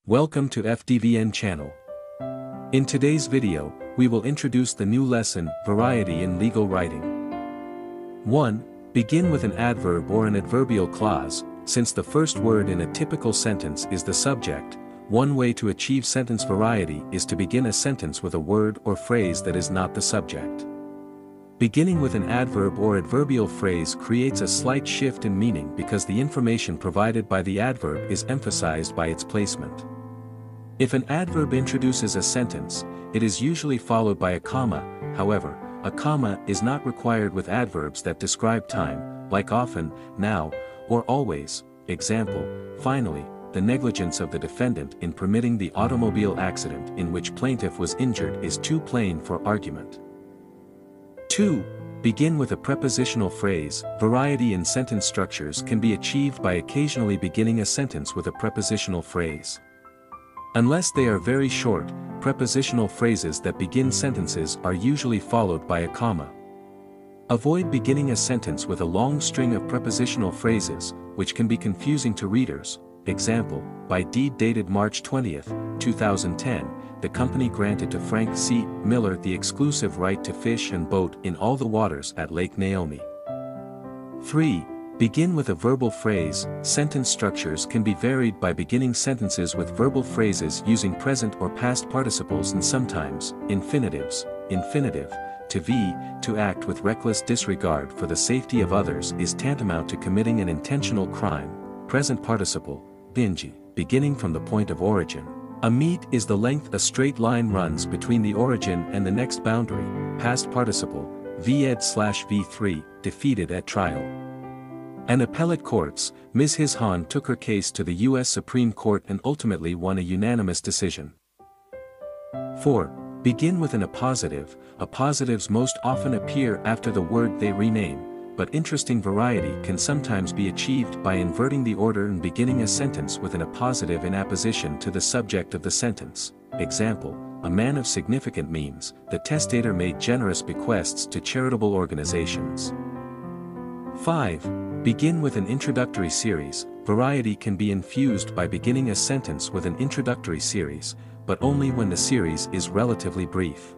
Welcome to FDVN channel. In today's video, we will introduce the new lesson, Variety in Legal Writing. 1. Begin with an adverb or an adverbial clause. Since the first word in a typical sentence is the subject, one way to achieve sentence variety is to begin a sentence with a word or phrase that is not the subject. Beginning with an adverb or adverbial phrase creates a slight shift in meaning because the information provided by the adverb is emphasized by its placement. If an adverb introduces a sentence, it is usually followed by a comma. However, a comma is not required with adverbs that describe time, like often, now, or always. Example, finally, the negligence of the defendant in permitting the automobile accident in which plaintiff was injured is too plain for argument. 2. Begin with a prepositional phrase. Variety in sentence structures can be achieved by occasionally beginning a sentence with a prepositional phrase. Unless they are very short, prepositional phrases that begin sentences are usually followed by a comma. Avoid beginning a sentence with a long string of prepositional phrases, which can be confusing to readers. Example, by deed dated March 20, 2010, the company granted to Frank C. Miller the exclusive right to fish and boat in all the waters at Lake Naomi. 3. Begin with a verbal phrase. Sentence structures can be varied by beginning sentences with verbal phrases using present or past participles and sometimes, infinitives. Infinitive, to act with reckless disregard for the safety of others is tantamount to committing an intentional crime. Present participle, binge, beginning from the point of origin. A meet is the length a straight line runs between the origin and the next boundary. Past participle, v-ed/v3, defeated at trial. In appellate courts, Ms. His Han took her case to the U.S. Supreme Court and ultimately won a unanimous decision. 4. Begin with an appositive. Appositives most often appear after the word they rename, but interesting variety can sometimes be achieved by inverting the order and beginning a sentence with an appositive in apposition to the subject of the sentence. Example, a man of significant means, the testator made generous bequests to charitable organizations. 5. Begin with an introductory series. Variety can be infused by beginning a sentence with an introductory series, but only when the series is relatively brief.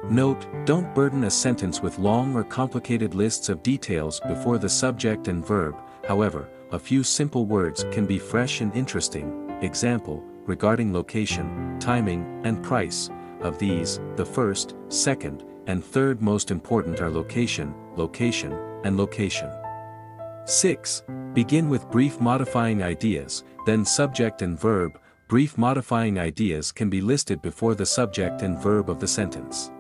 Note, don't burden a sentence with long or complicated lists of details before the subject and verb. However, a few simple words can be fresh and interesting. Example, regarding location, timing, and price. Of these, the first, second, and third most important are location, location, and location. 6. Begin with brief modifying ideas, then subject and verb. Brief modifying ideas can be listed before the subject and verb of the sentence.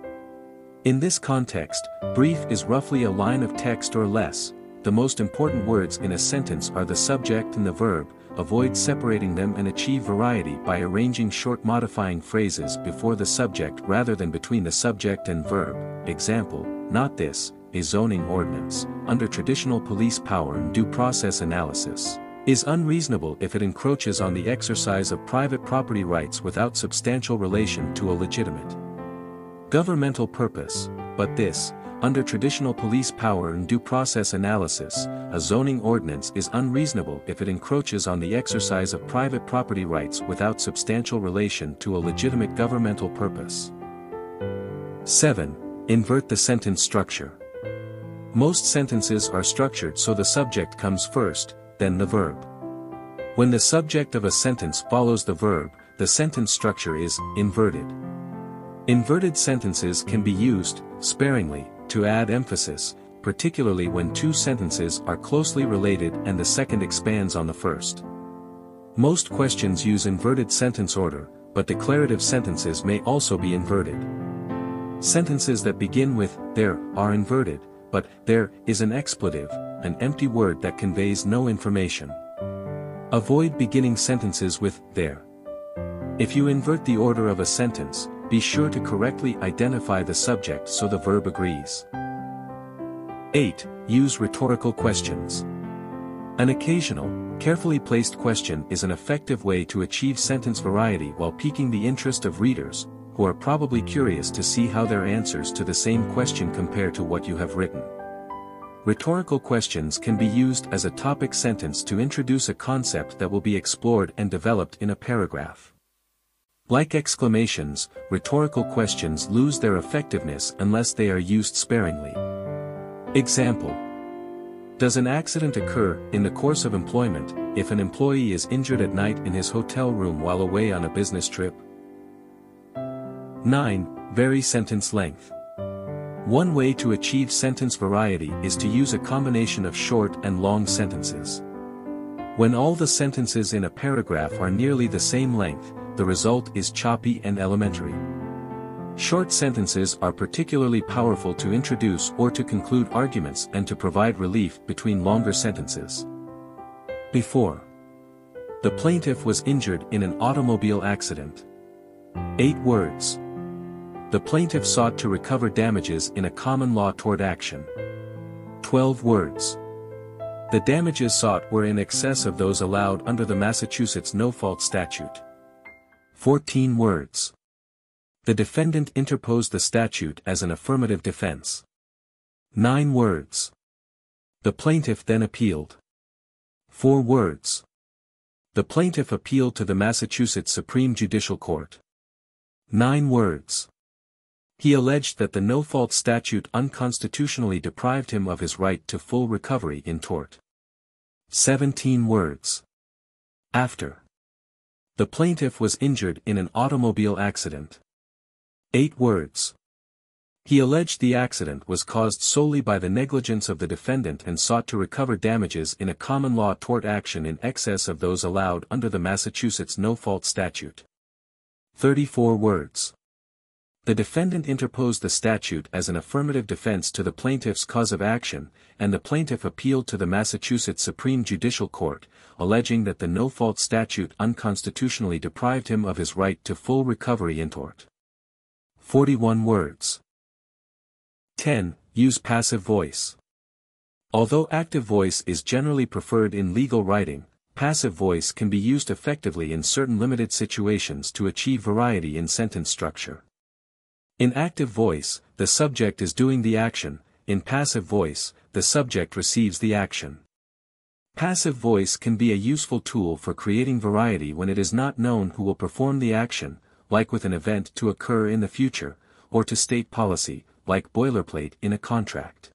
In this context, brief is roughly a line of text or less. The most important words in a sentence are the subject and the verb. Avoid separating them and achieve variety by arranging short modifying phrases before the subject rather than between the subject and verb. Example, not this, a zoning ordinance, under traditional police power and due process analysis, is unreasonable if it encroaches on the exercise of private property rights without substantial relation to a legitimate governmental purpose, but this, under traditional police power and due process analysis, a zoning ordinance is unreasonable if it encroaches on the exercise of private property rights without substantial relation to a legitimate governmental purpose. 7. Invert the sentence structure. Most sentences are structured so the subject comes first, then the verb. When the subject of a sentence follows the verb, the sentence structure is inverted. Inverted sentences can be used, sparingly, to add emphasis, particularly when two sentences are closely related and the second expands on the first. Most questions use inverted sentence order, but declarative sentences may also be inverted. Sentences that begin with there are inverted, but there is an expletive, an empty word that conveys no information. Avoid beginning sentences with there. If you invert the order of a sentence, be sure to correctly identify the subject so the verb agrees. 8. Use rhetorical questions. An occasional, carefully placed question is an effective way to achieve sentence variety while piquing the interest of readers, who are probably curious to see how their answers to the same question compare to what you have written. Rhetorical questions can be used as a topic sentence to introduce a concept that will be explored and developed in a paragraph. Like exclamations, rhetorical questions lose their effectiveness unless they are used sparingly. Example: does an accident occur in the course of employment if an employee is injured at night in his hotel room while away on a business trip? 9. Vary sentence length. One way to achieve sentence variety is to use a combination of short and long sentences. When all the sentences in a paragraph are nearly the same length, the result is choppy and elementary. Short sentences are particularly powerful to introduce or to conclude arguments and to provide relief between longer sentences. Before. The plaintiff was injured in an automobile accident. 8 words. The plaintiff sought to recover damages in a common law tort action. 12 words. The damages sought were in excess of those allowed under the Massachusetts no-fault statute. 14 words. The defendant interposed the statute as an affirmative defense. 9 words. The plaintiff then appealed. 4 words. The plaintiff appealed to the Massachusetts Supreme Judicial Court. 9 words. He alleged that the no-fault statute unconstitutionally deprived him of his right to full recovery in tort. 17 words. After. The plaintiff was injured in an automobile accident. 8 words. He alleged the accident was caused solely by the negligence of the defendant and sought to recover damages in a common law tort action in excess of those allowed under the Massachusetts no-fault statute. 34 words. The defendant interposed the statute as an affirmative defense to the plaintiff's cause of action, and the plaintiff appealed to the Massachusetts Supreme Judicial Court, alleging that the no-fault statute unconstitutionally deprived him of his right to full recovery in tort. 41 words. 10. Use passive voice. Although active voice is generally preferred in legal writing, passive voice can be used effectively in certain limited situations to achieve variety in sentence structure. In active voice, the subject is doing the action; in passive voice, the subject receives the action. Passive voice can be a useful tool for creating variety when it is not known who will perform the action, like with an event to occur in the future, or to state policy, like boilerplate in a contract.